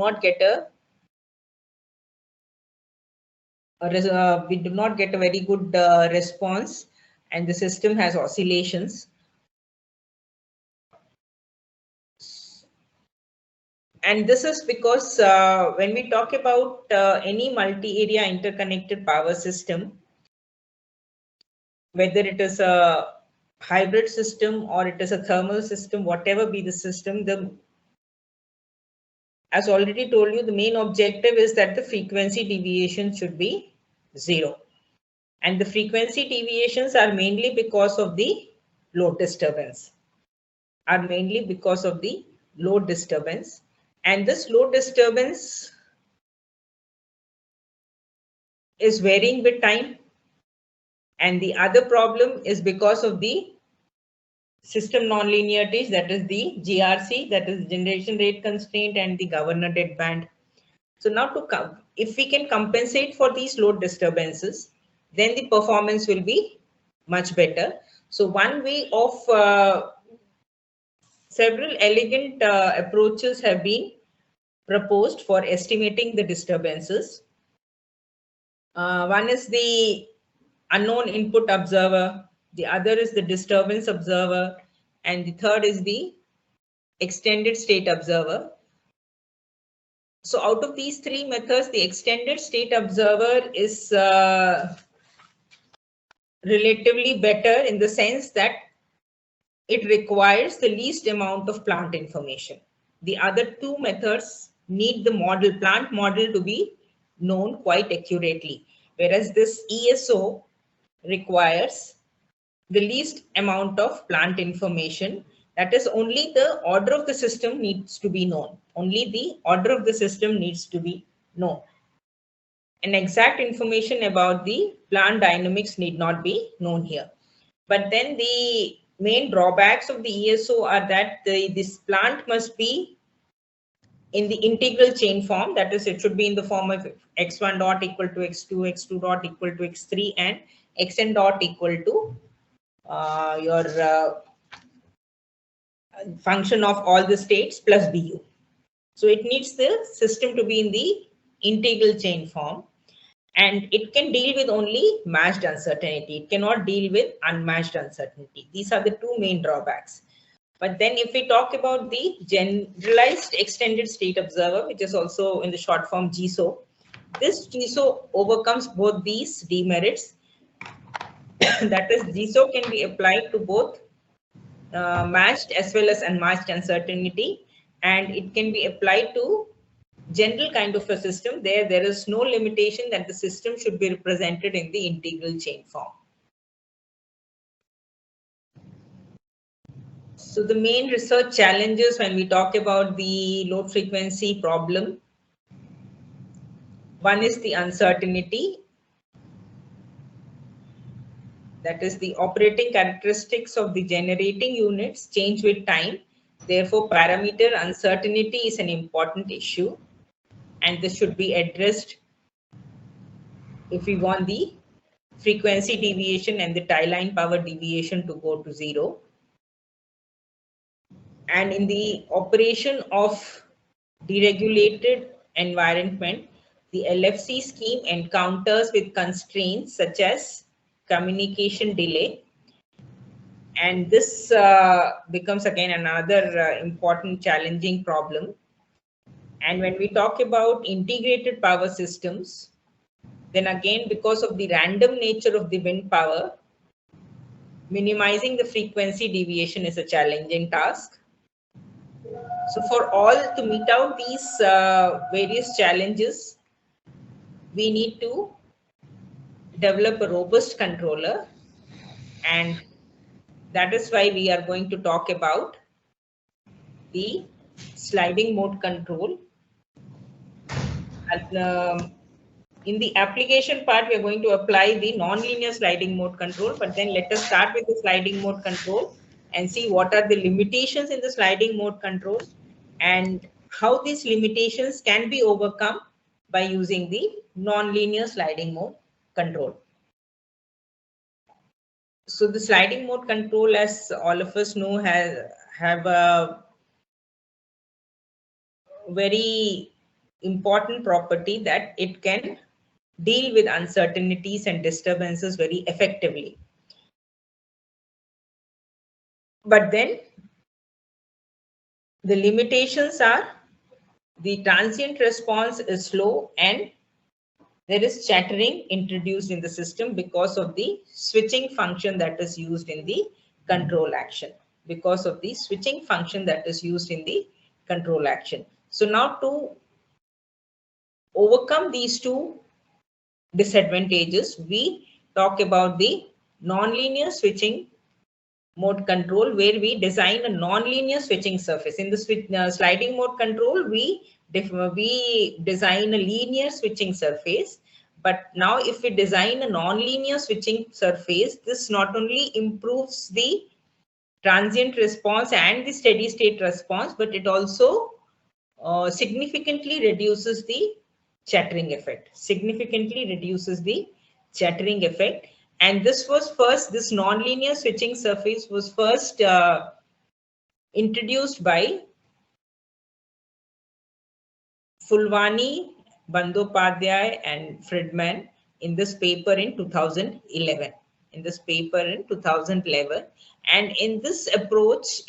not get a very good response, and the system has oscillations. And this is because when we talk about any multi-area interconnected power system, whether it is a hybrid system or it is a thermal system, whatever be the system, as already told you, the main objective is that the frequency deviation should be 0. And the frequency deviations are mainly because of the load disturbance. And this load disturbance is varying with time. And the other problem is because of the system nonlinearities, that is the GRC, that is generation rate constraint, and the governor deadband. So now if we can compensate for these load disturbances, then the performance will be much better. So one way of several elegant approaches have been proposed for estimating the disturbances. One is the unknown input observer, the other is the disturbance observer, and the third is the extended state observer. So out of these three methods, the extended state observer is relatively better in the sense that it requires the least amount of plant information. The other two methods need the plant model to be known quite accurately, whereas this ESO requires the least amount of plant information. That is, only the order of the system needs to be known. Only the order of the system needs to be known. And exact information about the plant dynamics need not be known here. But then the main drawbacks of the ESO are that this plant must be in the integral chain form. That is, it should be in the form of x1 dot equal to x2, x2 dot equal to x3, and xn dot equal to your function of all the states plus BU. So it needs the system to be in the integral chain form, and it can deal with only matched uncertainty. It cannot deal with unmatched uncertainty. These are the two main drawbacks. But then if we talk about the generalized extended state observer, which is also in the short form GSO, this GSO overcomes both these demerits. That is, GSO can be applied to both matched as well as unmatched uncertainty, and it can be applied to general kind of a system. There is no limitation that the system should be represented in the integral chain form. So the main research challenges when we talk about the load frequency problem, one is the uncertainty. That is, the operating characteristics of the generating units change with time. Therefore, parameter uncertainty is an important issue, and this should be addressed if we want the frequency deviation and the tie line power deviation to go to 0. And in the operation of deregulated environment, the LFC scheme encounters with constraints such as communication delay, and this becomes again another important challenging problem. And when we talk about integrated power systems, then again, because of the random nature of the wind power, minimizing the frequency deviation is a challenging task. So for all to meet out these various challenges, we need to develop a robust controller, and that is why we are going to talk about the sliding mode control. In the application part, we are going to apply the non-linear sliding mode control, but then let us start with the sliding mode control and see what are the limitations in the sliding mode control and how these limitations can be overcome by using the non-linear sliding mode control. So the sliding mode control, as all of us know, have a very important property that it can deal with uncertainties and disturbances very effectively. But then the limitations are the transient response is slow and there is chattering introduced in the system because of the switching function that is used in the control action. Because of the switching function that is used in the control action. So now to overcome these two disadvantages, we talk about the nonlinear switching mode control, where we design a non-linear switching surface. In the sliding mode control, we design a linear switching surface. But now if we design a non-linear switching surface, this not only improves the transient response and the steady state response, but it also significantly reduces the chattering effect. Significantly reduces the chattering effect. And this was first, this nonlinear switching surface was first introduced by Fulvani, Bandyopadhyay and Friedman in this paper in 2011. In this paper in 2011. And in this approach,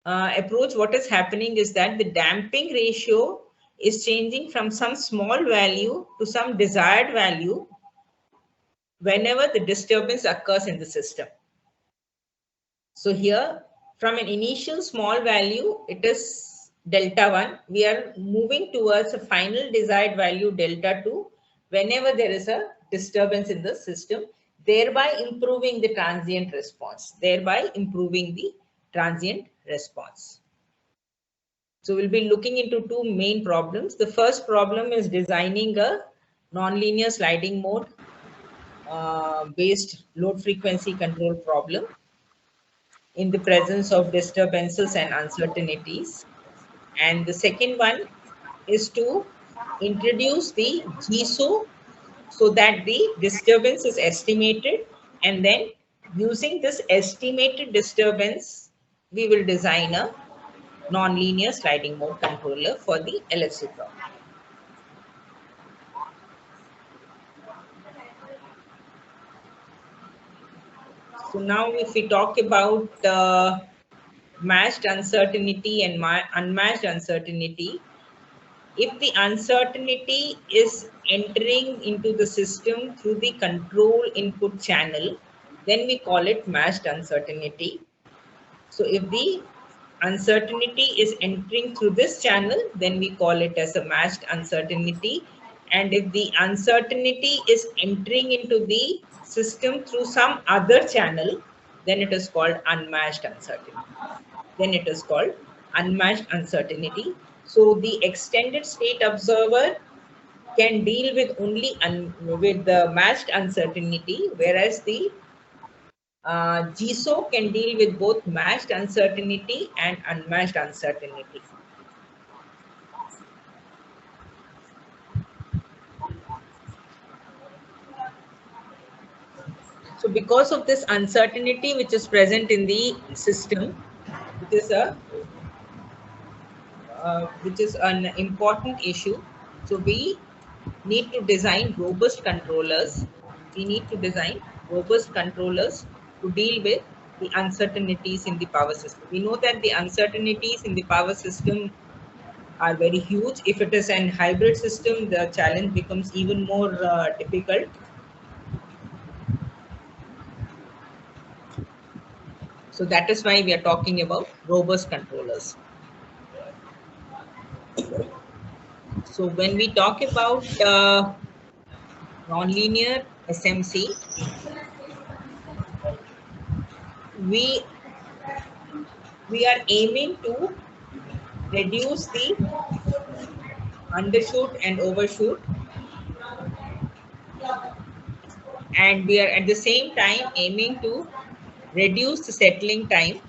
approach, what is happening is that the damping ratio is changing from some small value to some desired value whenever the disturbance occurs in the system. So here, from an initial small value, it is delta 1. We are moving towards a final desired value delta 2 whenever there is a disturbance in the system, thereby improving the transient response. Thereby improving the transient response. So we'll be looking into two main problems. The first problem is designing a nonlinear sliding mode based load frequency control problem in the presence of disturbances and uncertainties. And the second one is to introduce the GSO so that the disturbance is estimated, and then using this estimated disturbance, we will design a nonlinear sliding mode controller for the LFC problem. So now if we talk about matched uncertainty and unmatched uncertainty, if the uncertainty is entering into the system through the control input channel, then we call it matched uncertainty. So if the uncertainty is entering through this channel, then we call it as a matched uncertainty. And if the uncertainty is entering into the system through some other channel, then it is called unmatched uncertainty. Then it is called unmatched uncertainty. So the extended state observer can deal with only with the matched uncertainty, whereas the GSO can deal with both matched uncertainty and unmatched uncertainty. So because of this uncertainty which is present in the system, which is an important issue, so we need to design robust controllers. We need to design robust controllers to deal with the uncertainties in the power system. We know that the uncertainties in the power system are very huge. If it is an hybrid system, the challenge becomes even more difficult. So that is why we are talking about robust controllers. So when we talk about nonlinear SMC, we are aiming to reduce the undershoot and overshoot, and we are at the same time aiming to reduce the settling time,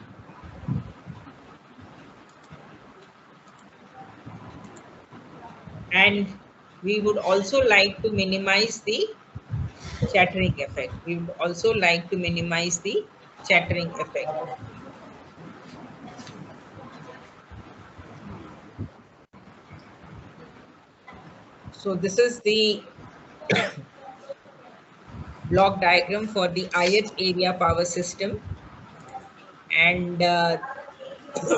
and we would also like to minimize the chattering effect. We would also like to minimize the chattering effect. So this is the block diagram for the ith area power system. And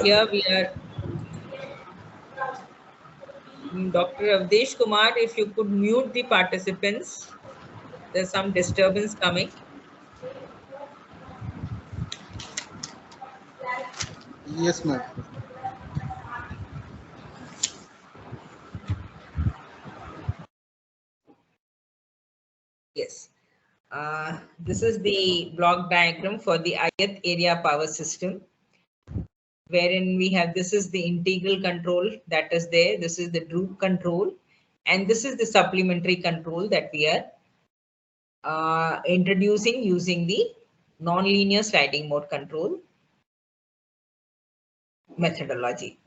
here we are, Dr. Avdesh Kumar, if you could mute the participants. There's some disturbance coming. Yes, ma'am. Yes. This is the block diagram for the ith area power system, wherein we have, this is the integral control that is there, this is the droop control, and this is the supplementary control that we are introducing using the non-linear sliding mode control methodology.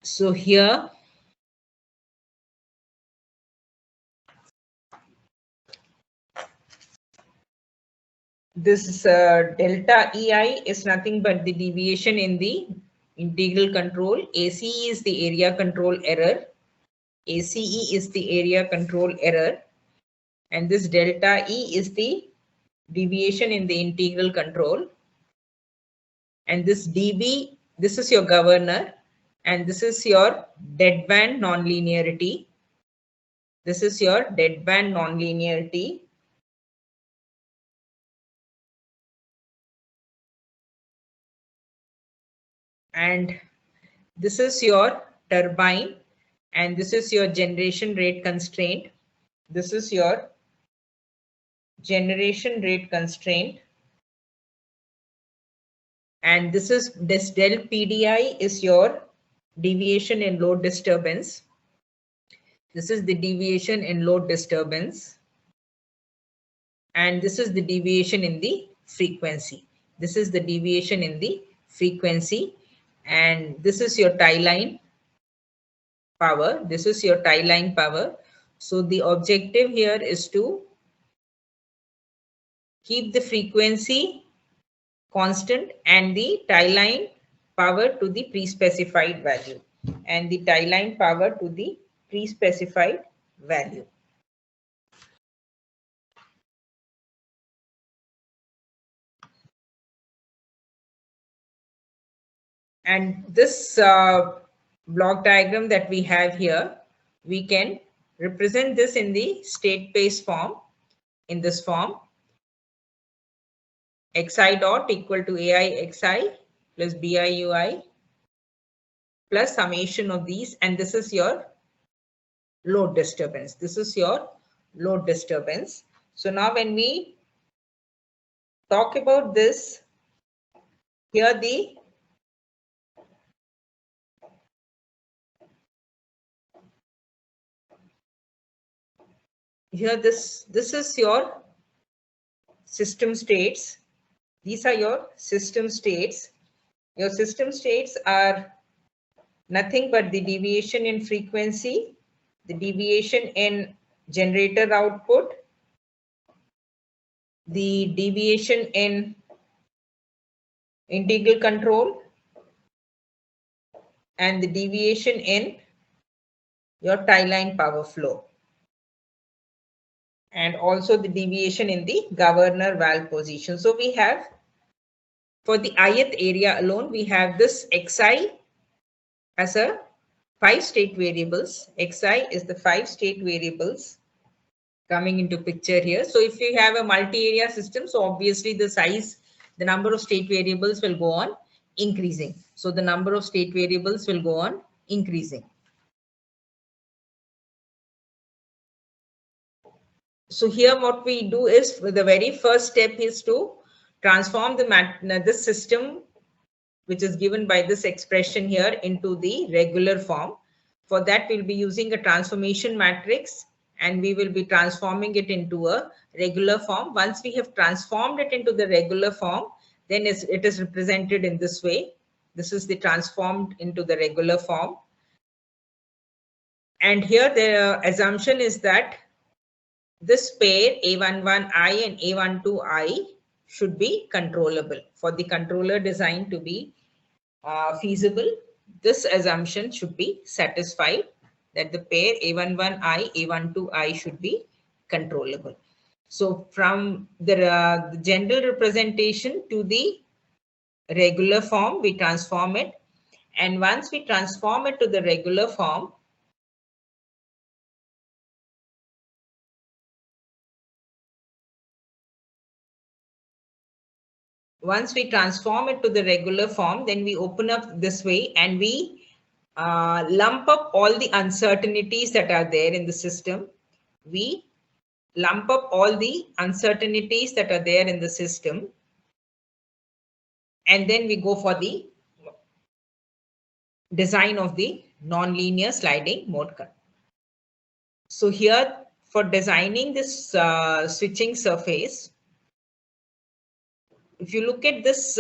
So here, this delta EI is nothing but the deviation in the integral control. ACE is the area control error. ACE is the area control error. And this delta E is the deviation in the integral control. And this dB, this is your governor. And this is your deadband nonlinearity. This is your deadband nonlinearity. And this is your turbine. And this is your generation rate constraint. This is your generation rate constraint. And this del PDI is your deviation in load disturbance. This is the deviation in load disturbance. And this is the deviation in the frequency. This is the deviation in the frequency. And this is your tie line power. This is your tie line power. So the objective here is to keep the frequency constant and the tie line power to the pre-specified value. And the tie line power to the pre-specified value. And this block diagram that we have here, we can represent this in the state space form, in this form. Xi dot equal to AI Xi plus Bi Ui plus summation of these, and this is your load disturbance. This is your load disturbance. So now when we talk about this, here this is your system states. These are your system states. Your system states are nothing but the deviation in frequency, the deviation in generator output, the deviation in integral control, and the deviation in your tie line power flow. And also the deviation in the governor valve position. So we have, for the ith area alone, we have this Xi as a 5 state variables. Xi is the 5 state variables coming into picture here. So if you have a multi-area system, so obviously the size, the number of state variables will go on increasing. So the number of state variables will go on increasing. So here what we do is, the very first step is to transform this system, which is given by this expression here, into the regular form. For that, we'll be using a transformation matrix, and we will be transforming it into a regular form. Once we have transformed it into the regular form, then it is represented in this way. This is the transformed into the regular form. And here the assumption is that this pair A11I and A12I should be controllable. For the controller design to be feasible, this assumption should be satisfied. that the pair A11I, A12I should be controllable. So from the general representation to the regular form, we transform it. And once we transform it to the regular form, then we open up this way and we lump up all the uncertainties that are there in the system. We lump up all the uncertainties that are there in the system, and then we go for the design of the nonlinear sliding mode. So here, for designing this switching surface, if you look at this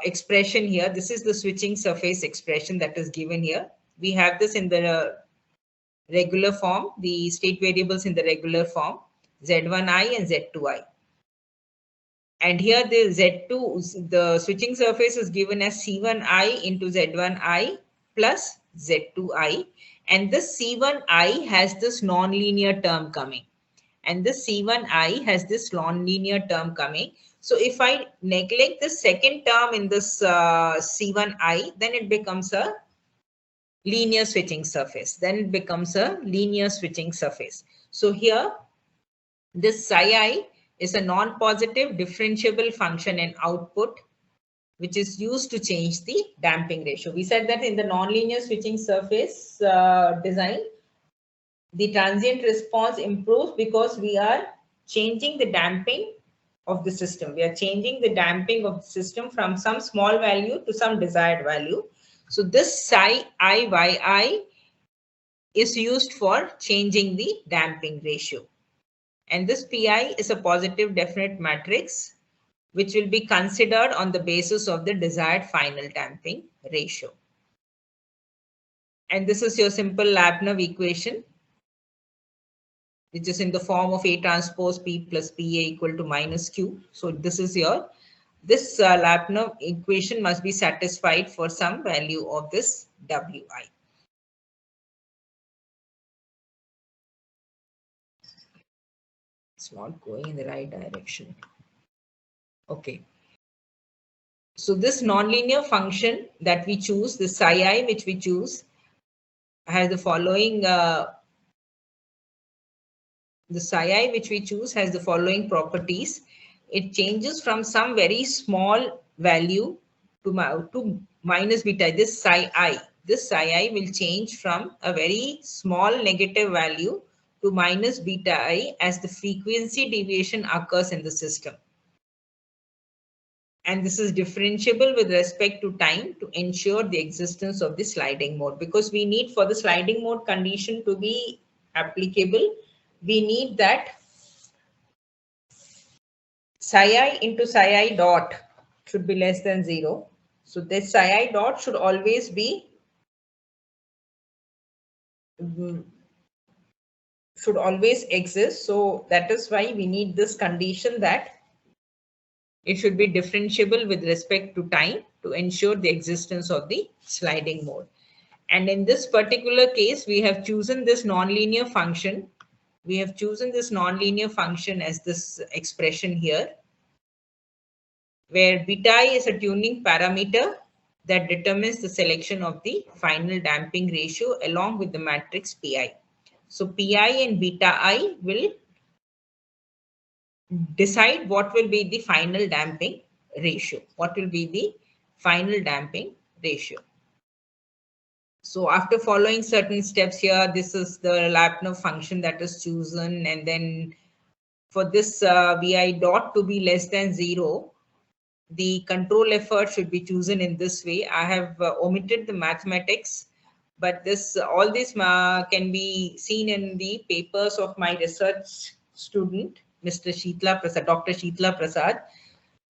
expression here, this is the switching surface expression that is given here. We have this in the regular form, the state variables in the regular form, Z1I and Z2I. And here the Z2, the switching surface is given as C1I into Z1I plus Z2I. And this C1I has this nonlinear term coming. And this C1I has this nonlinear term coming. So if I neglect the second term in this C1I, then it becomes a linear switching surface. So here, this psi I is a non-positive differentiable function in output, which is used to change the damping ratio. We said that in the nonlinear switching surface design, the transient response improves because we are changing the damping of the system. We are changing the damping of the system from some small value to some desired value. So this psi I is used for changing the damping ratio. And this Pi is a positive definite matrix, which will be considered on the basis of the desired final damping ratio. And this is your simple Lyapunov equation, which is in the form of A transpose P plus PA equal to minus Q. So this is this Lyapunov equation must be satisfied for some value of this Wi. It's not going in the right direction. Okay. So this nonlinear function that we choose, the psi I which we choose, has the following properties. It changes from some very small value to minus beta. This psi I will change from a very small negative value to minus beta I as the frequency deviation occurs in the system. And this is differentiable with respect to time to ensure the existence of the sliding mode, because we need, for the sliding mode condition to be applicable, we need that psi I into psi I dot should be less than 0. So this psi I dot should always be exist. So that is why we need this condition that it should be differentiable with respect to time to ensure the existence of the sliding mode. And in this particular case, we have chosen this nonlinear function. We have chosen this nonlinear function as this expression here, where beta I is a tuning parameter that determines the selection of the final damping ratio along with the matrix Pi. So Pi and beta I will decide what will be the final damping ratio. So after following certain steps here, this is the Lyapunov function that is chosen. And then for this Vi dot to be less than 0, the control effort should be chosen in this way. I have omitted the mathematics, but all this can be seen in the papers of my research student, Dr. Sheetla Prasad.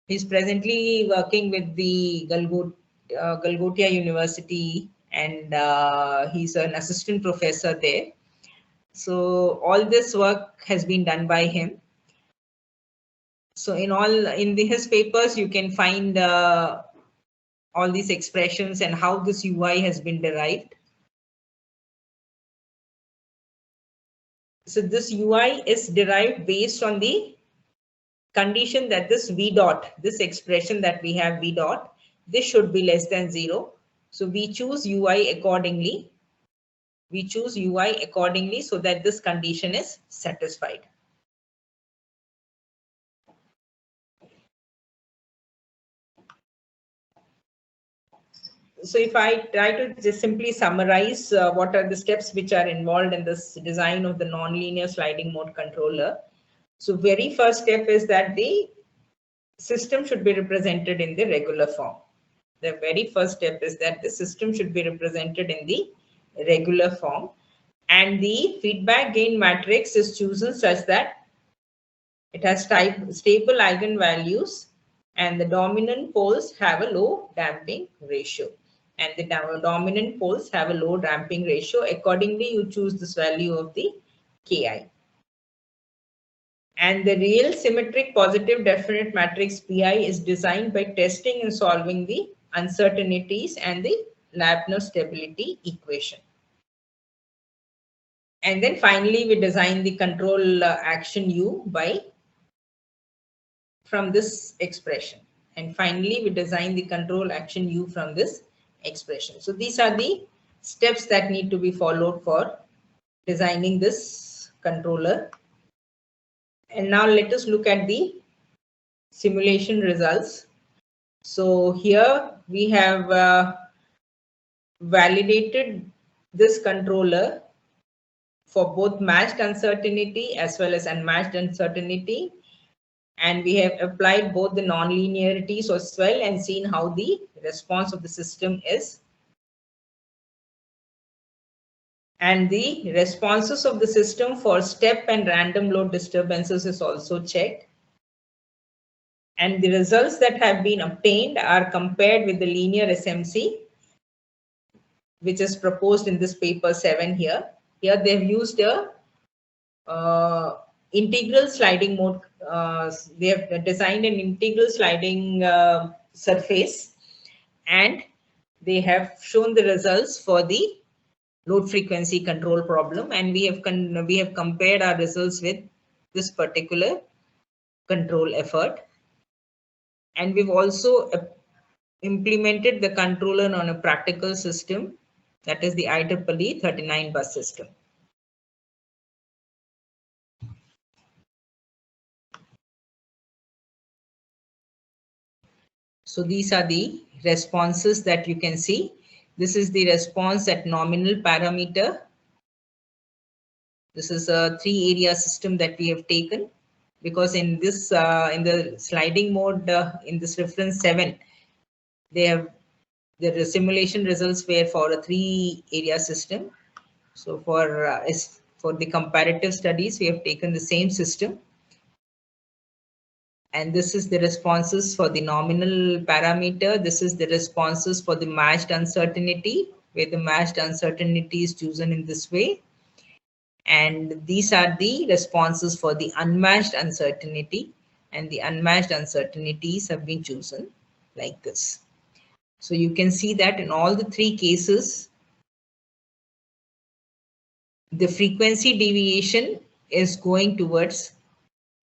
He's presently working with the Galgotia University, and he's an assistant professor there. So all this work has been done by him. So in his papers, you can find all these expressions and how this UI has been derived. So this UI is derived based on the condition that this V dot, this expression that we have V dot, this should be less than 0. So we choose UI accordingly. We choose UI accordingly so that this condition is satisfied. So if I try to just simply summarize what are the steps which are involved in this design of the nonlinear sliding mode controller. So very first step is that the system should be represented in the regular form. The very first step is that the system should be represented in the regular form, and the feedback gain matrix is chosen such that it has stable eigenvalues and the dominant poles have a low damping ratio. And the dominant poles have a low damping ratio. Accordingly, you choose this value of the Ki. And the real symmetric positive definite matrix Pi is designed by testing and solving the uncertainties and the Lambda stability equation. And then finally, we design the control action U from this expression. And finally, we design the control action U from this expression. So these are the steps that need to be followed for designing this controller. And now let us look at the simulation results. So here we have validated this controller for both matched uncertainty as well as unmatched uncertainty. And we have applied both the non-linearities as well and seen how the response of the system is. And the responses of the system for step and random load disturbances is also checked. And the results that have been obtained are compared with the linear SMC, which is proposed in this paper 7 here. Here they've used a integral sliding mode. They have designed an integral sliding surface, and they have shown the results for the load frequency control problem, and we have compared our results with this particular control effort. And we've also implemented the controller on a practical system, that is the IEEE 39 bus system. So these are the responses that you can see. This is the response at nominal parameter. This is a 3-area system that we have taken, because in this in the sliding mode in this reference 7, the simulation results were for a 3-area system. So for the comparative studies, we have taken the same system. And this is the responses for the nominal parameter. This is the responses for the matched uncertainty, where the matched uncertainty is chosen in this way. And these are the responses for the unmatched uncertainty, and the unmatched uncertainties have been chosen like this. So you can see that in all the 3 cases, the frequency deviation is going towards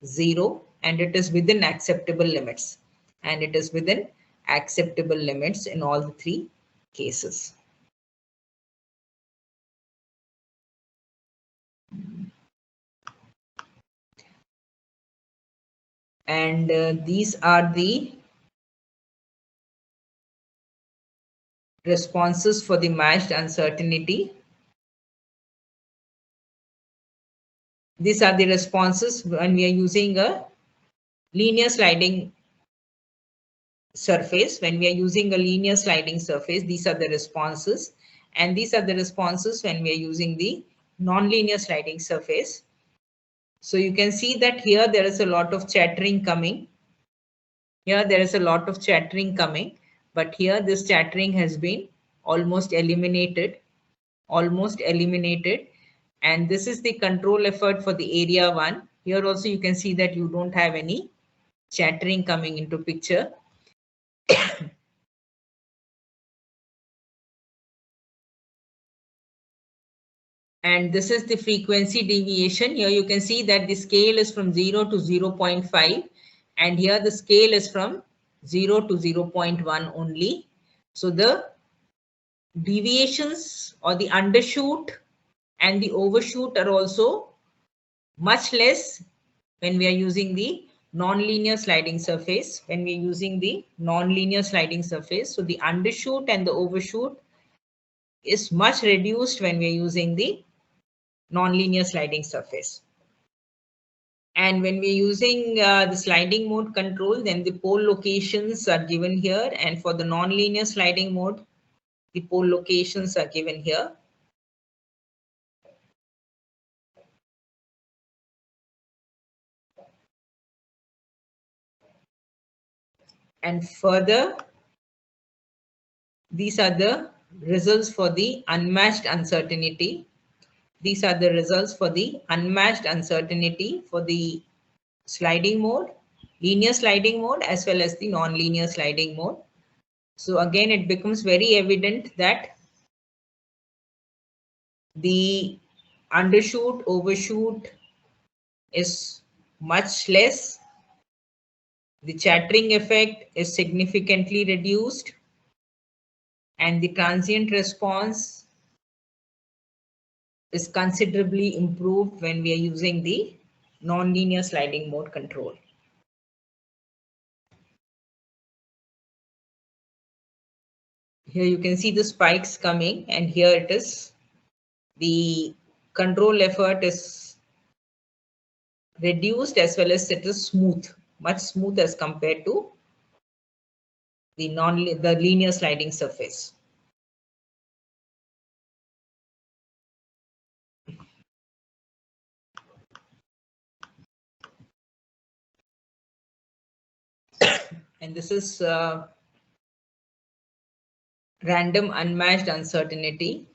0, and it is within acceptable limits. And it is within acceptable limits in all the 3 cases. And these are the responses for the matched uncertainty. These are the responses when we are using a linear sliding surface. When we are using a linear sliding surface, these are the responses. And these are the responses when we are using the non-linear sliding surface. So you can see that here there is a lot of chattering coming. Here there is a lot of chattering coming, but here this chattering has been almost eliminated. And this is the control effort for the area 1. Here also you can see that you don't have any chattering coming into picture. And this is the frequency deviation. Here you can see that the scale is from 0 to 0.5, and here the scale is from 0 to 0.1 only. So the deviations or the undershoot and the overshoot are also much less when we are using the non-linear sliding surface. When we are using the non-linear sliding surface, so the undershoot and the overshoot is much reduced when we are using the non-linear sliding surface. And when we're using the sliding mode control, then the pole locations are given here. And for the non-linear sliding mode, the pole locations are given here. And further, these are the results for the unmatched uncertainty. These are the results for the unmatched uncertainty for the sliding mode, linear sliding mode, as well as the non-linear sliding mode. So again, it becomes very evident that the undershoot, overshoot is much less. The chattering effect is significantly reduced, and the transient response is considerably improved when we are using the non-linear sliding mode control. Here you can see the spikes coming, and here it is. The control effort is reduced as well as it is smooth, much smooth as compared to the linear sliding surface. And this is random unmatched uncertainty.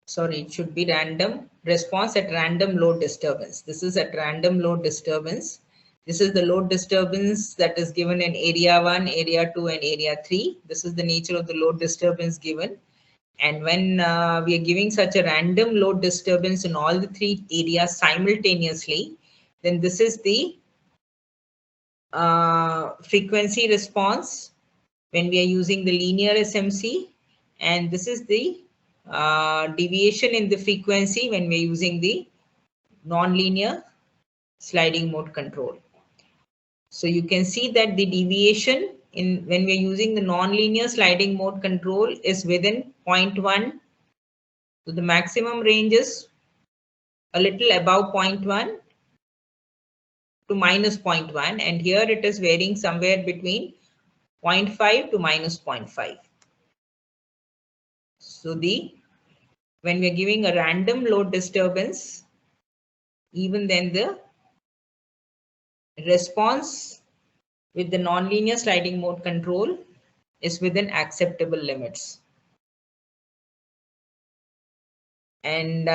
Sorry, it should be random response at random load disturbance. This is at random load disturbance. This is the load disturbance that is given in area 1, area 2, and area 3. This is the nature of the load disturbance given. And when we are giving such a random load disturbance in all the 3 areas simultaneously, then this is the frequency response when we are using the linear SMC, and this is the deviation in the frequency when we're using the non-linear sliding mode control. So you can see that the deviation in when we're using the non-linear sliding mode control is within 0.1. So the maximum range is a little above 0.1 to minus 0.1, and here it is varying somewhere between 0.5 to minus 0.5. So when we are giving a random load disturbance, even then the response with the nonlinear sliding mode control is within acceptable limits. And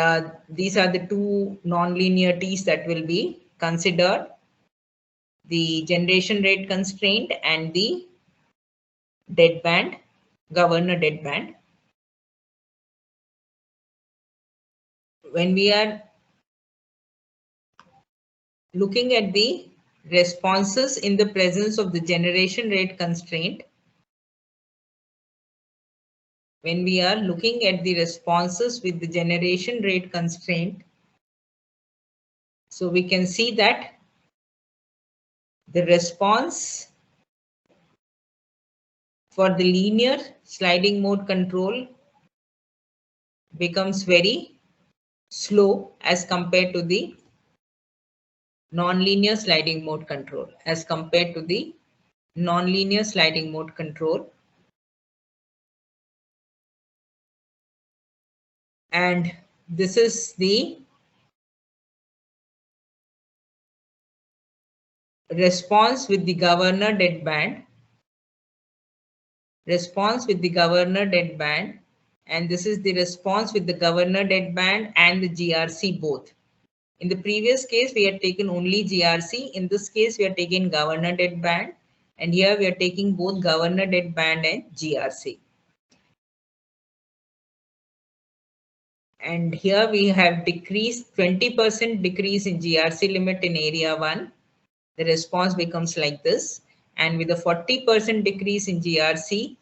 these are the 2 nonlinearities that will be considered: the generation rate constraint and the deadband, governor deadband. When we are looking at the responses in the presence of the generation rate constraint, when we are looking at the responses with the generation rate constraint, so we can see that the response for the linear sliding mode control becomes very slow as compared to the non-linear sliding mode control. As compared to the non-linear sliding mode control. And this is the response with the governor deadband. Response with the governor deadband. And this is the response with the governor deadband and the GRC both. In the previous case, we had taken only GRC. In this case, we are taking governor deadband. And here we are taking both governor deadband and GRC. And here we have decreased 20% decrease in GRC limit in area 1. The response becomes like this. And with a 40% decrease in GRC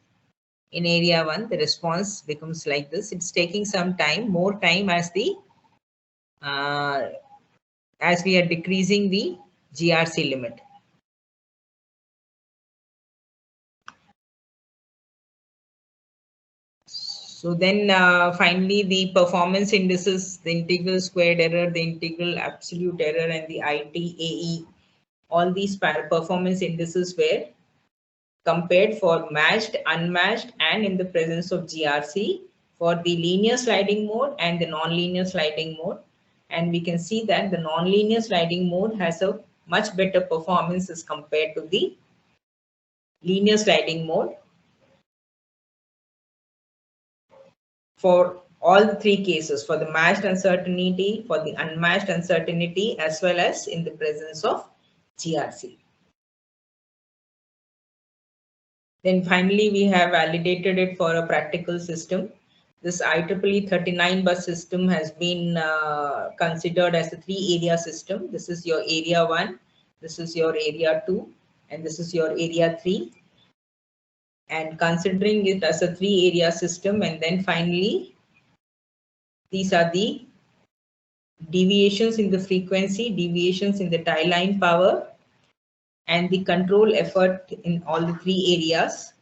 in area 1, the response becomes like this. It's taking some time, more time as we are decreasing the GRC limit. So then finally the performance indices, the integral squared error, the integral absolute error, and the ITAE, all these performance indices were compared for matched, unmatched, and in the presence of GRC for the linear sliding mode and the non-linear sliding mode. And we can see that the non-linear sliding mode has a much better performance as compared to the linear sliding mode for all the three cases, for the matched uncertainty, for the unmatched uncertainty, as well as in the presence of GRC. Then finally, we have validated it for a practical system. This IEEE 39 bus system has been considered as a 3-area system. This is your area 1, this is your area 2, and this is your area 3. And considering it as a 3-area system, and then finally, these are the deviations in the frequency, deviations in the tie line power, and the control effort in all the 3 areas.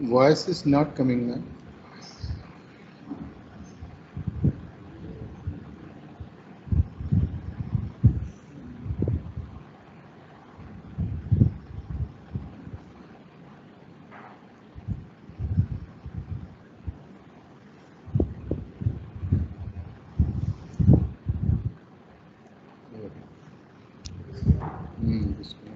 Voice is not coming, ma'am. This one.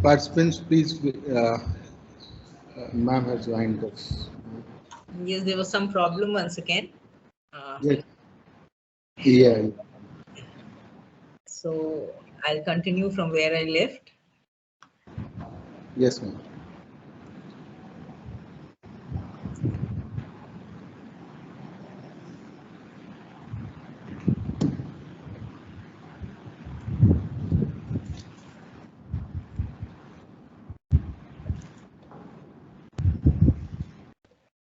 Participants, please, ma'am has joined us. Yes, there was some problem once again. Yes. Yeah. So I'll continue from where I left. Yes, ma'am.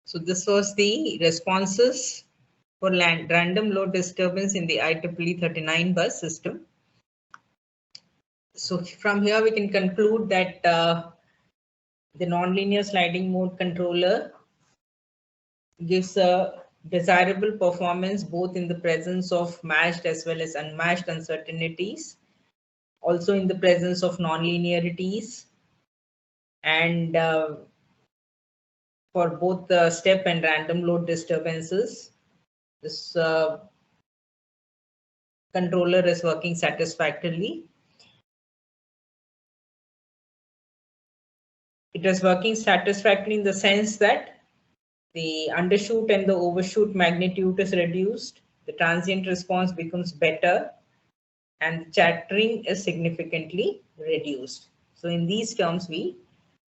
So this was the responses for random load disturbance in the IEEE 39 bus system. So from here we can conclude that the nonlinear sliding mode controller gives a desirable performance both in the presence of matched as well as unmatched uncertainties, also in the presence of nonlinearities, and for both the step and random load disturbances. This controller is working satisfactorily. It is working satisfactorily in the sense that the undershoot and the overshoot magnitude is reduced. The transient response becomes better. and chattering is significantly reduced. So in these terms, we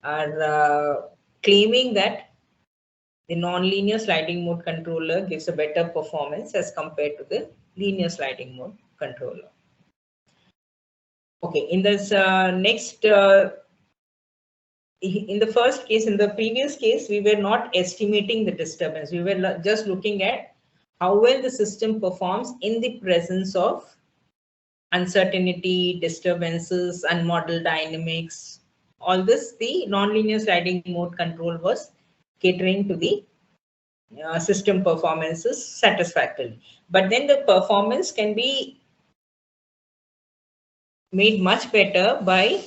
are claiming that the non-linear sliding mode controller gives a better performance as compared to the linear sliding mode controller. Okay, in this in the first case, in the previous case, we were not estimating the disturbance. We were just looking at how well the system performs in the presence of uncertainty, disturbances, unmodeled dynamics. All this, the nonlinear sliding mode control was catering to the system performances satisfactorily. But then the performance can be made much better by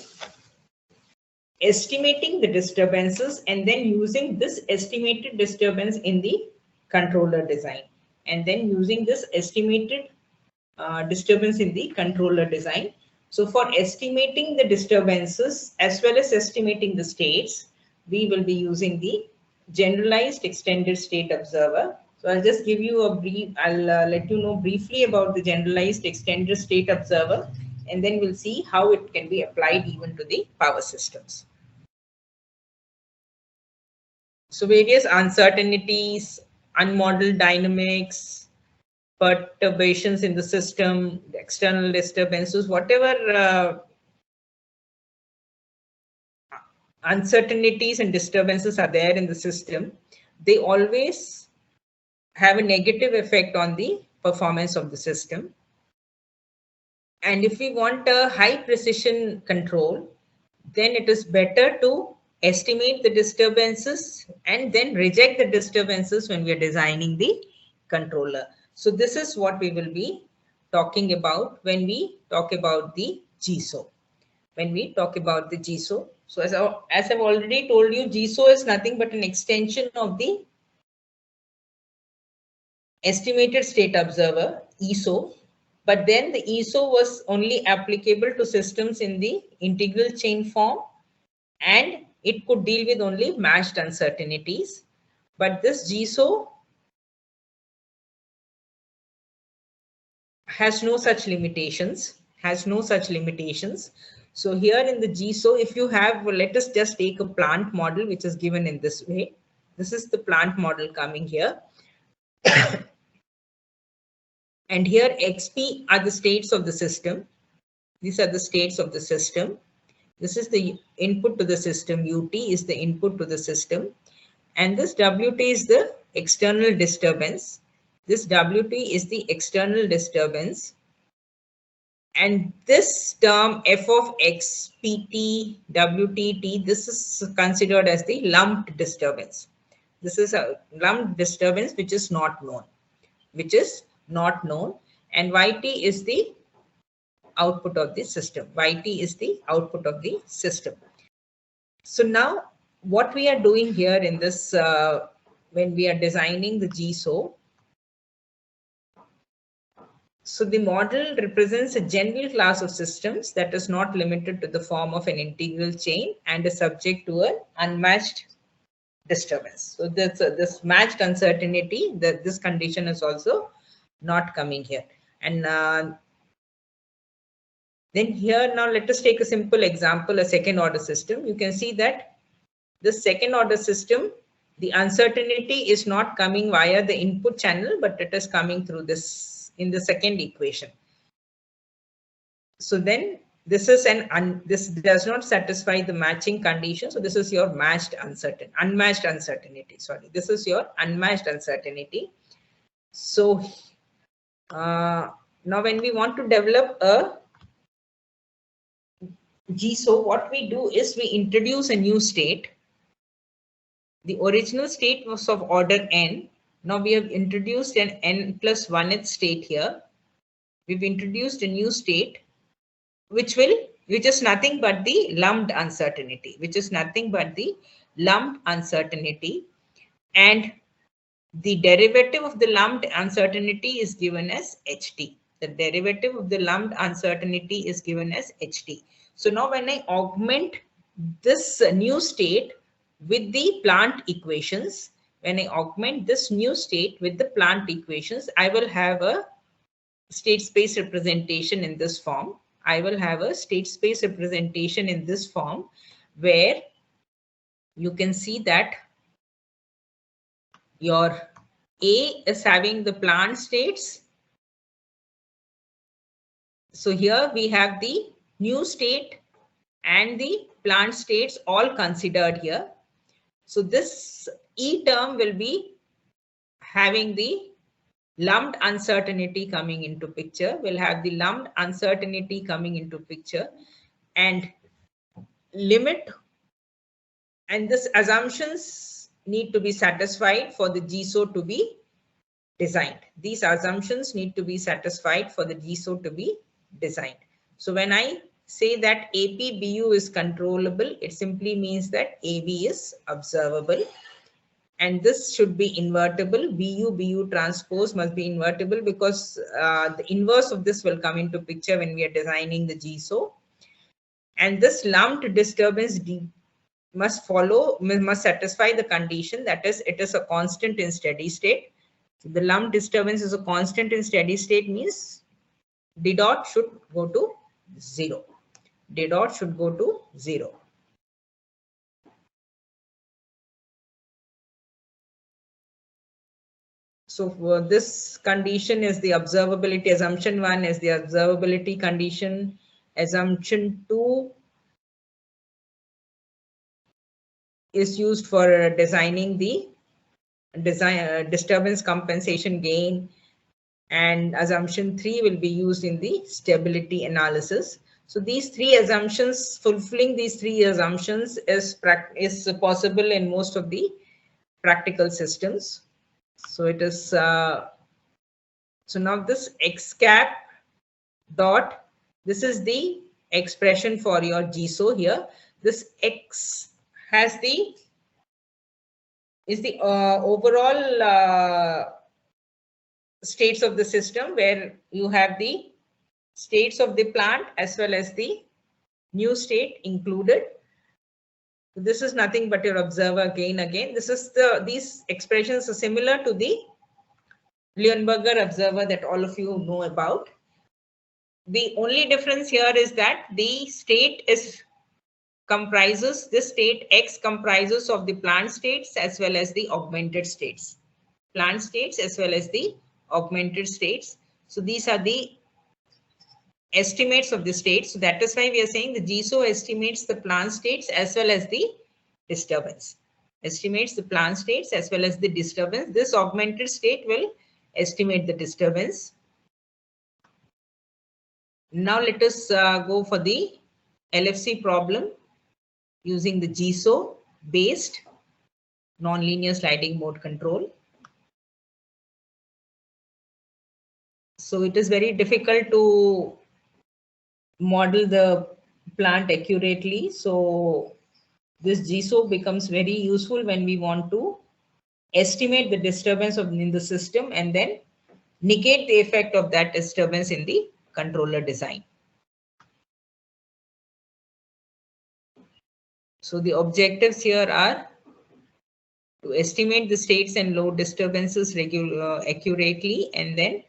estimating the disturbances and then using this estimated disturbance in the controller design, and then using this estimated disturbance in the controller design. So for estimating the disturbances as well as estimating the states, we will be using the generalized extended state observer. So I'll just give you a brief, I'll let you know briefly about the generalized extended state observer, and then we'll see how it can be applied even to the power systems. So various uncertainties, unmodeled dynamics, perturbations in the system, the external disturbances, whatever uncertainties and disturbances are there in the system, they always have a negative effect on the performance of the system. And if we want a high precision control, then it is better to estimate the disturbances and then reject the disturbances when we are designing the controller. So this is what we will be talking about when we talk about the GSO. When we talk about the GSO. So as I've already told you, GSO is nothing but an extension of the estimated state observer, ESO. But then the ESO was only applicable to systems in the integral chain form, and it could deal with only matched uncertainties. But this GSO has no such limitations, So here in the GSO, if you have, well, let us just take a plant model, which is given in this way. This is the plant model coming here. And here XP are the states of the system. These are the states of the system. This is the input to the system. UT is the input to the system. And this WT is the external disturbance. This WT is the external disturbance. And this term F of X, PT, WTT, this is considered as the lumped disturbance. This is a lumped disturbance which is not known. And YT is the output of the system. YT is the output of the system. So now what we are doing here in this, when we are designing the GSO, so the model represents a general class of systems that is not limited to the form of an integral chain and is subject to an unmatched disturbance. So this matched uncertainty, that this condition is also not coming here. And then here, now let us take a simple example, a second order system. You can see that the second order system, the uncertainty is not coming via the input channel, but it is coming through this in the second equation. So then this is this does not satisfy the matching condition. So this is your unmatched uncertainty. Sorry, this is your unmatched uncertainty. So now when we want to develop a GSO, what we do is we introduce a new state. The original state was of order n. Now we have introduced an n plus 1th state here. We've introduced a new state, which is nothing but the lumped uncertainty, and the derivative of the lumped uncertainty is given as HT. So now when I augment this new state with the plant equations, I will have a state space representation in this form. I will have a state space representation in this form where you can see that your A is having the plant states. So here we have the new state and the plant states all considered here. So this E term will be having the lumped uncertainty coming into picture. We'll have the lumped uncertainty coming into picture, and limit, and this assumptions need to be satisfied for the GSO to be designed. These assumptions need to be satisfied for the GSO to be designed. So when I say that APBU is controllable, it simply means that AB is observable. And this should be invertible. BU transpose must be invertible because the inverse of this will come into picture when we are designing the GSO. And this lumped disturbance must satisfy the condition, that is, it is a constant in steady state. So the lumped disturbance is a constant in steady state means D dot should go to 0. D dot should go to 0. So for this condition is the observability. Assumption 1 is the observability condition. Assumption 2 is used for designing the disturbance compensation gain, and assumption 3 will be used in the stability analysis. So these three assumptions, fulfilling these three assumptions is possible in most of the practical systems. So it is so now this x cap dot, this is the expression for your GSO here. This x has the overall states of the system, where you have the states of the plant as well as the new state included. This is nothing but your observer gain again. These expressions are similar to the Leonberger observer that all of you know about. The only difference here is that the state this state X comprises of the plant states as well as the augmented states. Plant states as well as the augmented states. So these are the estimates of the states. So that is why we are saying the GSO estimates the plant states as well as the disturbance. Estimates the plant states as well as the disturbance. This augmented state will estimate the disturbance. Now let us go for the LFC problem using the GSO based nonlinear sliding mode control. So it is very difficult to model the plant accurately. So this GSO becomes very useful when we want to estimate the disturbance in the system and then negate the effect of that disturbance in the controller design. So the objectives here are to estimate the states and load disturbances accurately, and then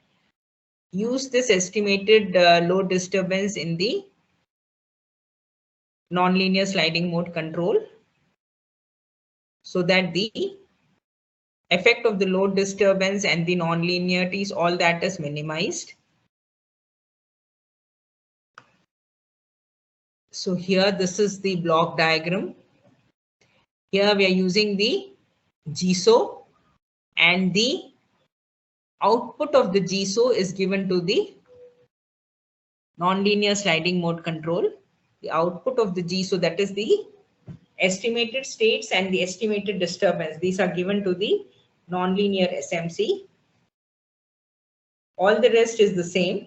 use this estimated load disturbance in the nonlinear sliding mode control so that the effect of the load disturbance and the nonlinearities, all that is minimized. So here, this is the block diagram. Here we are using the GSO, and the output of the GSO is given to the nonlinear sliding mode control. The output of the GSO, that is the estimated states and the estimated disturbance, these are given to the nonlinear SMC. All the rest is the same.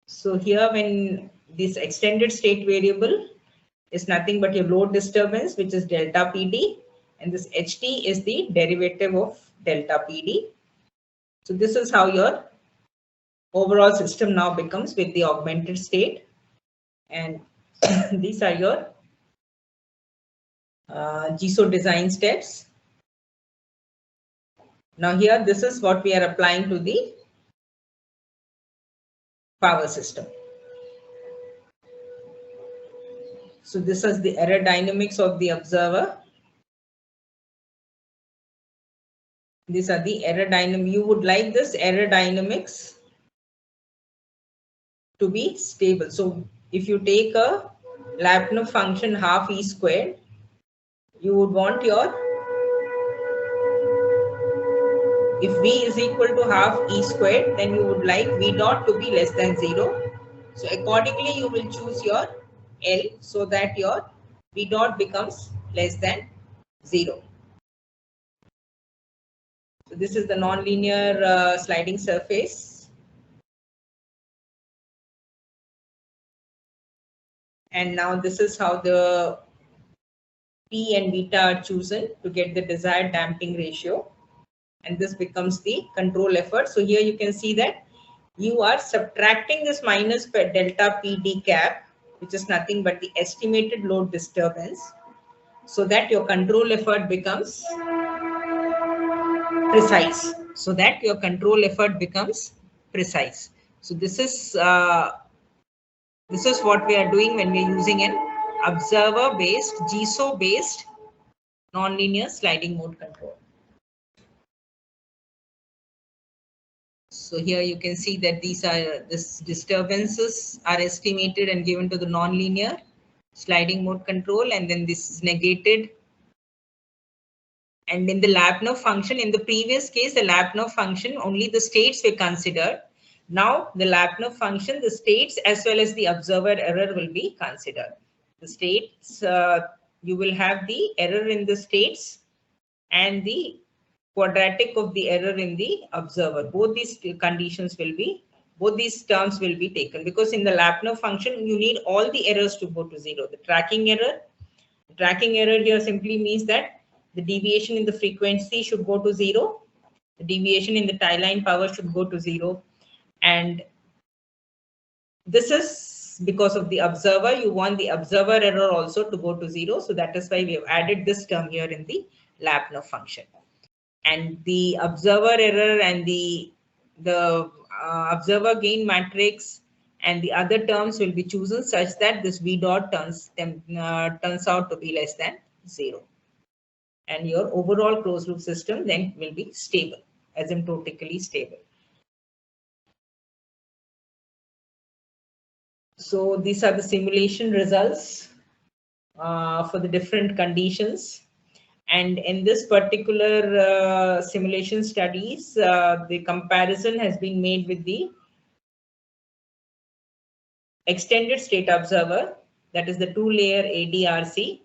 So here, when this extended state variable is nothing but your load disturbance, which is delta PD, and this HT is the derivative of delta PD. So this is how your overall system now becomes with the augmented state, and these are your GSO design steps. Now here, this is what we are applying to the power system. So this is the error dynamics of the observer. These are the error dynamics. You would like this error dynamics to be stable. So if you take a Lyapunov function half e squared, you would want your, if v is equal to half e squared, then you would like v dot to be less than 0. So accordingly, you will choose your L so that your v dot becomes less than 0. So this is the nonlinear sliding surface. And now this is how the P and beta are chosen to get the desired damping ratio. And this becomes the control effort. So here you can see that you are subtracting this minus delta PD cap, which is nothing but the estimated load disturbance, so that your control effort becomes precise. So that your control effort becomes precise. So this is what we are doing when we are using an observer-based, GSO-based nonlinear sliding mode control. So here you can see that this disturbances are estimated and given to the nonlinear sliding mode control, and then this is negated. And in the Lyapunov function, in the previous case, the Lyapunov function, only the states were considered. Now the Lyapunov function, the states as well as the observer error will be considered. The states, you will have the error in the states and the quadratic of the error in the observer. Both these conditions will be, both these terms will be taken, because in the Lyapunov function, you need all the errors to go to 0. The tracking error here simply means that the deviation in the frequency should go to 0. The deviation in the tie line power should go to 0. And this is because of the observer. You want the observer error also to go to 0. So that is why we have added this term here in the Lyapunov function. And the observer error and the observer gain matrix and the other terms will be chosen such that this v dot turns out to be less than 0. And your overall closed loop system then will be stable, asymptotically stable. So these are the simulation results for the different conditions. And in this particular simulation studies, the comparison has been made with the extended state observer, that is the 2-layer ADRC,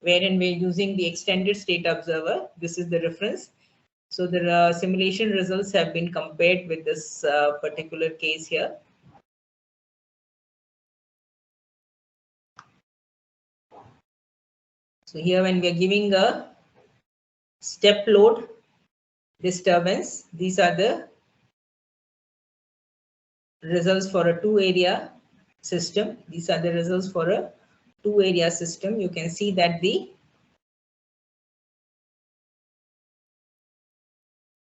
wherein we're using the extended state observer. This is the reference. So the simulation results have been compared with this particular case here. So here when we are giving a step load disturbance, these are the results for a 2-area system. These are the results for a 2-area system. You can see that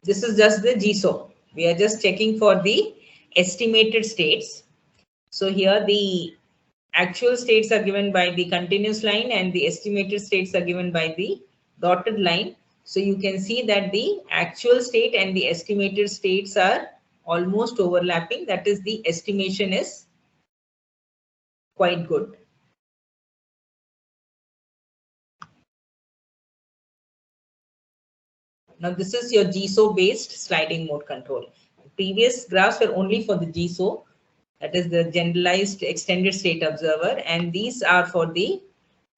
this is just the GSO. We are just checking for the estimated states. So here the actual states are given by the continuous line and the estimated states are given by the dotted line. So you can see that the actual state and the estimated states are almost overlapping. That is, the estimation is quite good. Now this is your GSO based sliding mode control. Previous graphs were only for the GSO, that is the generalized extended state observer, and these are for the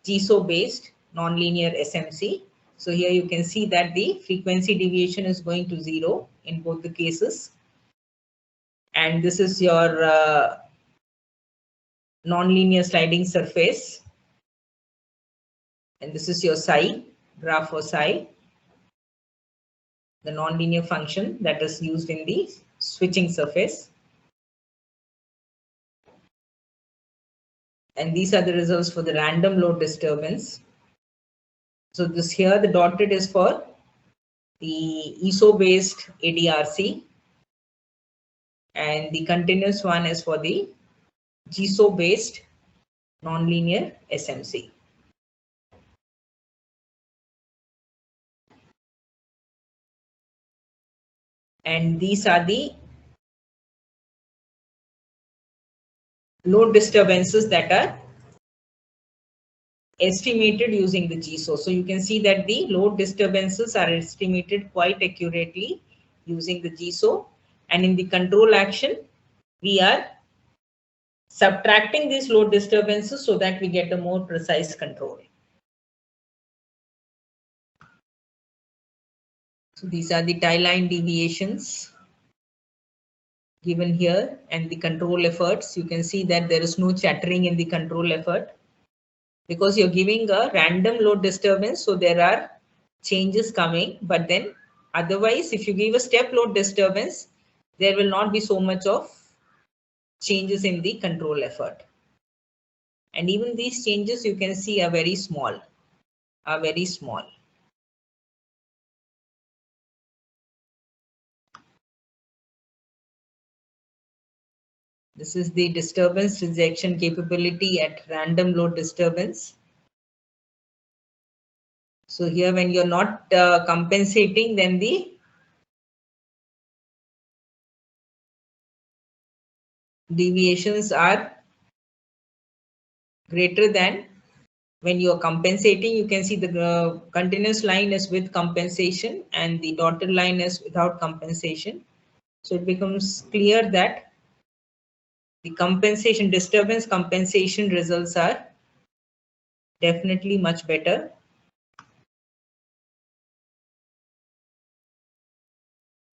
GSO based nonlinear SMC. So here you can see that the frequency deviation is going to 0 in both the cases. And this is your nonlinear sliding surface. And this is your psi, graph for psi, the nonlinear function that is used in the switching surface. And these are the results for the random load disturbance. So this here, the dotted is for the ESO-based ADRC, and the continuous one is for the GSO-based nonlinear SMC. And these are the load disturbances that are estimated using the GSO. So you can see that the load disturbances are estimated quite accurately using the GSO. And in the control action, we are subtracting these load disturbances so that we get a more precise control. So these are the tie line deviations given here and the control efforts. You can see that there is no chattering in the control effort, because you're giving a random load disturbance, so there are changes coming. But then otherwise, if you give a step load disturbance, there will not be so much of changes in the control effort. And even these changes you can see are very small, This is the disturbance rejection capability at random load disturbance. So here when you're not compensating, then the deviations are greater than when you're compensating. You can see the continuous line is with compensation and the dotted line is without compensation. So it becomes clear that the compensation, disturbance compensation results are definitely much better.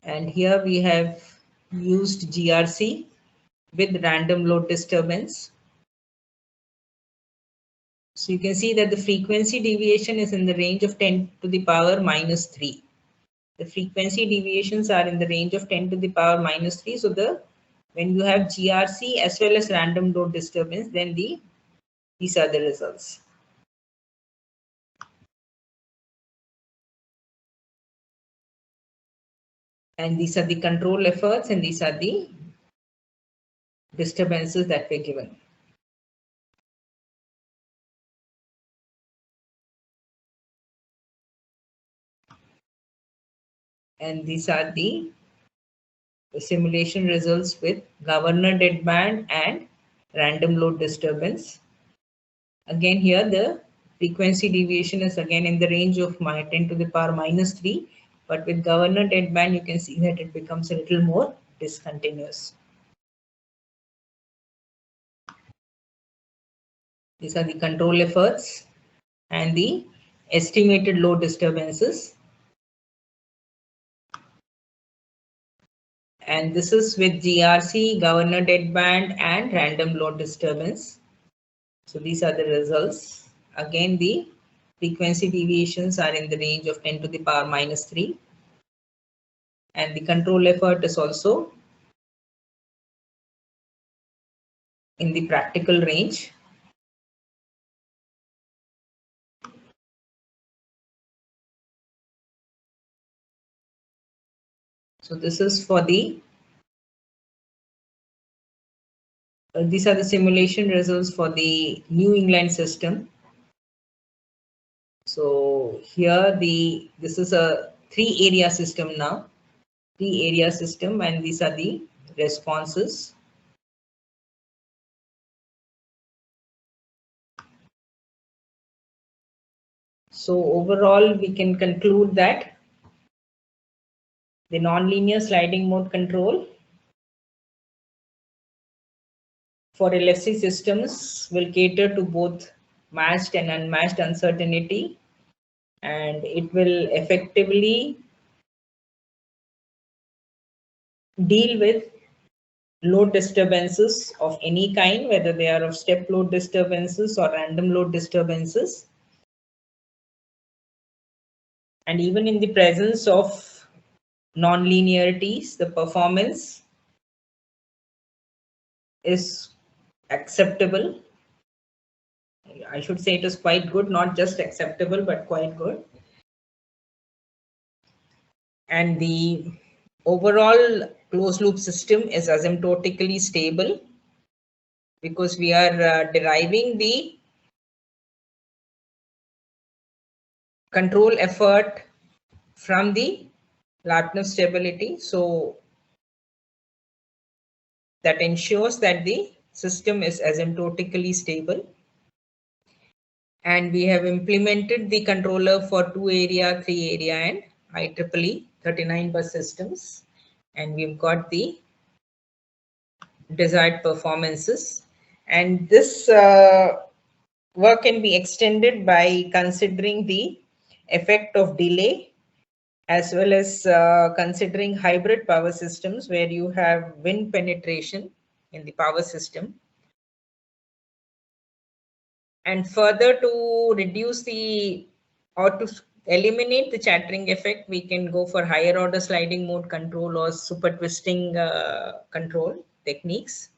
And here we have used GRC with random load disturbance. So you can see that the frequency deviation is in the range of 10 to the power minus 3. The frequency deviations are in the range of 10 to the power minus 3. So when you have GRC as well as random load disturbance, then these are the results. And these are the control efforts, and these are the disturbances that were given. And these are the simulation results with governor deadband and random load disturbance. Again, here the frequency deviation is again in the range of 10 to the power minus 3. But with governor deadband, you can see that it becomes a little more discontinuous. These are the control efforts and the estimated load disturbances. And this is with GRC, governor deadband, and random load disturbance. So these are the results. Again, the frequency deviations are in the range of 10 to the power minus 3. And the control effort is also in the practical range. So this is for the, these are the simulation results for the New England system. So here this is a 3-area system now, 3-area system, and these are the responses. So overall, we can conclude that the nonlinear sliding mode control for LFC systems will cater to both matched and unmatched uncertainty, and it will effectively deal with load disturbances of any kind, whether they are of step load disturbances or random load disturbances. And even in the presence of non-linearities, the performance is acceptable. I should say it is quite good, not just acceptable, but quite good. And the overall closed loop system is asymptotically stable because we are deriving the control effort from the Lyapunov stability. So that ensures that the system is asymptotically stable. And we have implemented the controller for 2 area, 3 area and IEEE 39 bus systems. And we've got the desired performances. And this work can be extended by considering the effect of delay as well as considering hybrid power systems where you have wind penetration in the power system. And further, to reduce the or to eliminate the chattering effect, we can go for higher order sliding mode control or super twisting control techniques.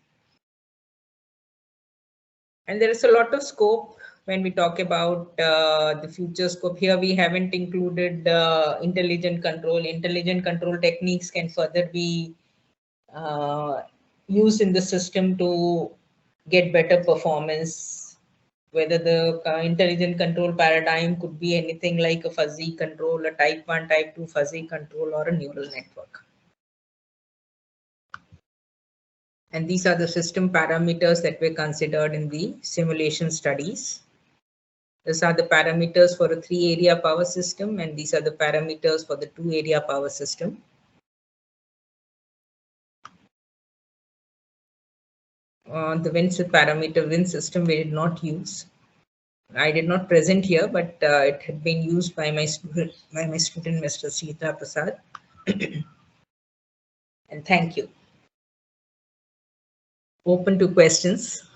And there is a lot of scope when we talk about the future scope. Here we haven't included intelligent control. Intelligent control techniques can further be used in the system to get better performance. Whether the intelligent control paradigm could be anything like a fuzzy control, a type 1, type 2 fuzzy control, or a neural network. And these are the system parameters that were considered in the simulation studies. These are the parameters for a 3 area power system, and these are the parameters for the 2 area power system. The wind system we did not use. I did not present here, but it had been used by my student, Mr. Sita Prasad. And thank you. Open to questions.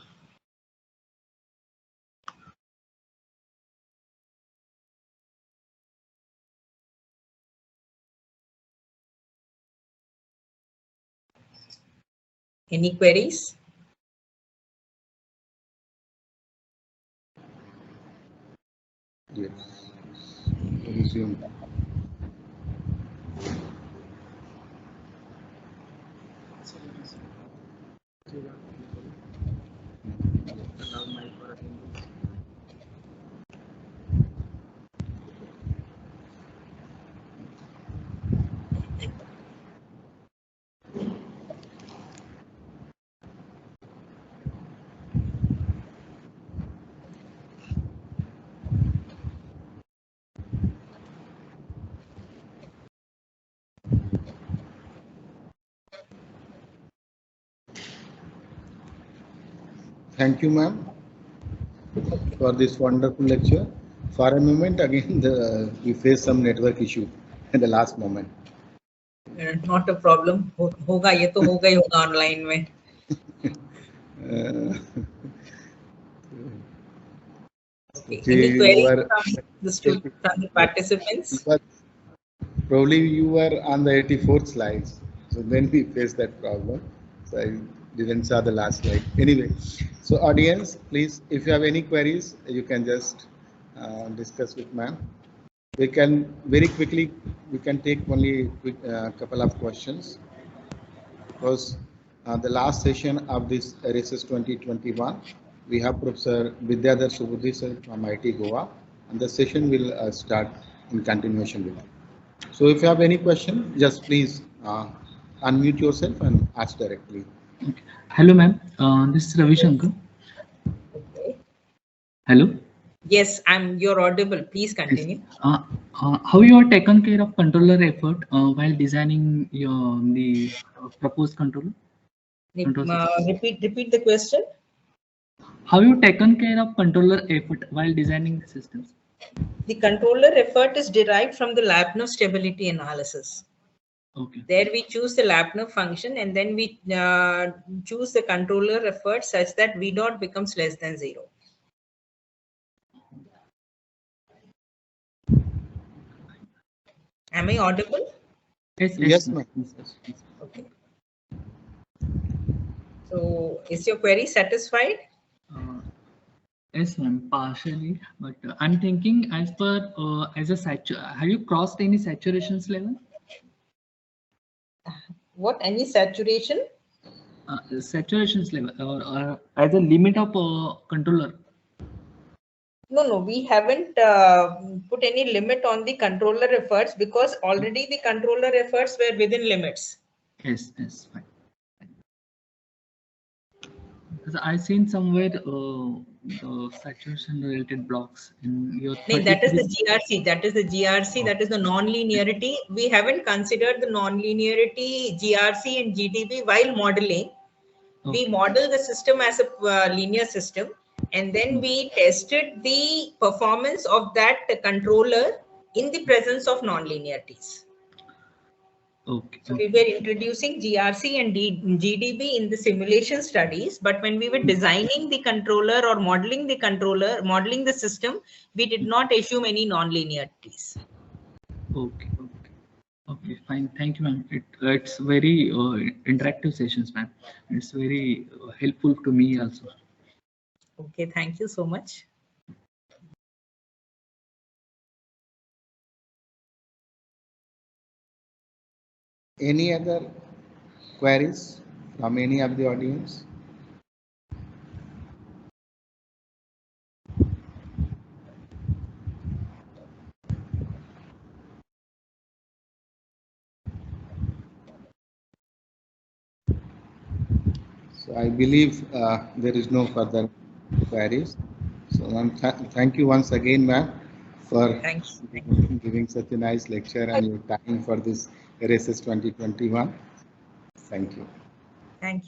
Any queries? Yes. Resume. Thank you, ma'am, for this wonderful lecture. For a moment, again, we faced some network issue in the last moment. Not a problem. होगा ये तो होगा ही होगा online में. Okay. Any queries from the participants? Probably you were on the 84th slides, so then we faced that problem. So I didn't saw the last slide. Anyway, so audience, please, if you have any queries, you can just discuss with ma'am. We can very quickly, we can take only a couple of questions because the last session of this RSS 2021, we have Professor Vidyadhar Subudhi sir from IT Goa, and the session will start in continuation with it. So if you have any question, just please unmute yourself and ask directly. Okay. Hello, ma'am. This is Ravi Shankar. Okay. Hello. Yes, you're audible. Please continue. Yes. How you are taken care of controller effort while designing the proposed controller? Repeat the question. How you taken care of controller effort while designing the systems? The controller effort is derived from the Lyapunov stability analysis. Okay. There we choose the Lyapunov function and then we choose the controller effort such that V dot becomes less than 0. Am I audible? Yes, ma'am. Okay. So is your query satisfied? Yes, ma'am, partially, but I'm thinking as per as a have you crossed any saturations level? What? Any saturation? Saturations level or as a limit of controller. No, we haven't put any limit on the controller efforts because already the controller efforts were within limits. Yes, fine. Because I seen somewhere the saturation related blocks in your No, that is 33. the GRC. That is the GRC. That is the non-linearity. We haven't considered the non-linearity, GRC and GDP while modeling. We model the system as a linear system, and then we tested the performance of that controller in the presence of non-linearities. Okay. So we were introducing GRC and GDB in the simulation studies, but when we were designing the controller or modeling the controller, modeling the system, we did not assume any non-linearities. Okay, fine. Thank you, ma'am. It's very interactive sessions, ma'am. It's very helpful to me also. Okay, thank you so much. Any other queries from any of the audience? So I believe there is no further queries. So thank you once again, ma'am, for giving such a nice lecture and your time for this RSS 2021. Thank you. Thank you.